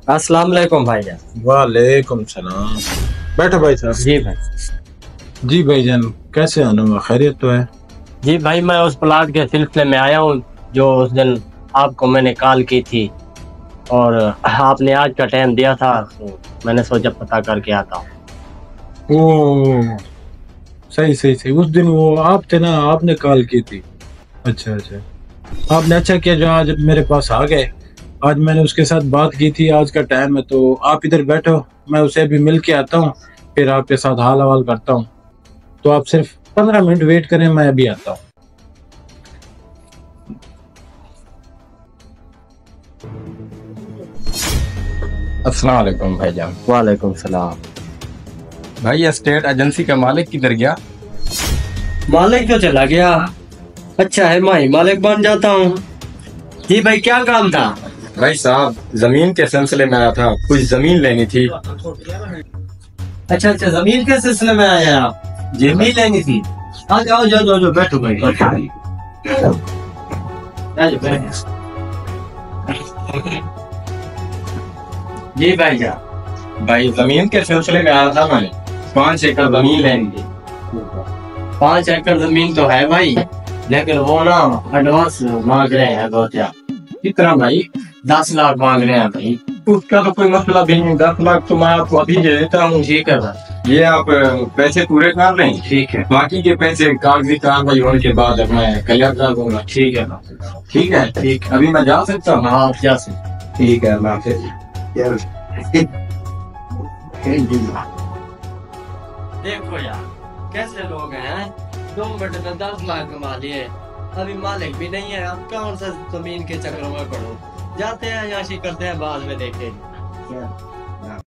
अस्सलाम वालेकुम भाईजान। वालेकुम सलाम। बैठो भाई साहब। जी भाई। जी भाईजान, कैसे आना खैरियत तो है? जी भाई, मैं उस प्लाट के सिलसिले में आया हूँ जो उस दिन आपको मैंने कॉल की थी, और आपने आज का टाइम दिया था, तो मैंने सोचा पता करके आता हूँ। ओ, सही सही सही। उस दिन वो आप थे ना, आपने कॉल की थी। अच्छा अच्छा। आपने अच्छा किया जो आज मेरे पास आ गए। आज मैंने उसके साथ बात की थी, आज का टाइम है तो आप इधर बैठो, मैं उसे अभी मिल के आता हूँ, फिर आपके साथ हाल हवाल करता हूँ। तो आप सिर्फ 15 मिनट वेट करें, मैं अभी आता हूँ। अस्सलाम वालेकुम भाईजान। वालेकुम सलाम। भाई ये स्टेट एजेंसी का मालिक किधर गया? मालिक तो चला गया। अच्छा है, मैं ही मालिक बन जाता हूँ। जी भाई, क्या काम था? भाई साहब, जमीन के सिलसिले में आया था, कुछ जमीन लेनी थी। अच्छा अच्छा, जमीन के सिलसिले में आया आप? जमीन लेनी थी। आ जाओ जाओ जाओ जाओ, बैठो भाई। आ जाओ, बैठो। जी भाई जान। भाई जमीन के सिलसिले में आया था मैं, 5 एकड़ जमीन लेनी थी। 5 एकड़ जमीन तो है भाई, लेकिन वो ना एडवांस मांग रहे हैं बहुत ज्यादा। कितना भाई? 10 लाख मांग रहे हैं भाई। उसका तो कोई मसला भी नहीं, 10 लाख तो मैं आपको अभी दे देता हूँ। ठीक है भाई। ये आप पैसे पूरे कर लें, ठीक है। बाकी के पैसे कागजी कार्रवाई होने के बाद मैं क्लियर कर दूंगा। ठीक है भाई। ठीक है ठीक। अभी मैं जा सकता हूँ? हाँ, आप जा सकते। ठीक है, मैं फिर देखो यार, कैसे लोग हैं, 2 मिनट में 10 लाख कमा लिए। अभी मालिक भी नहीं है, अब कौन सा जमीन के चक्रों में पड़ो। जाते हैं, याशी करते हैं, बाद में देखेंगे।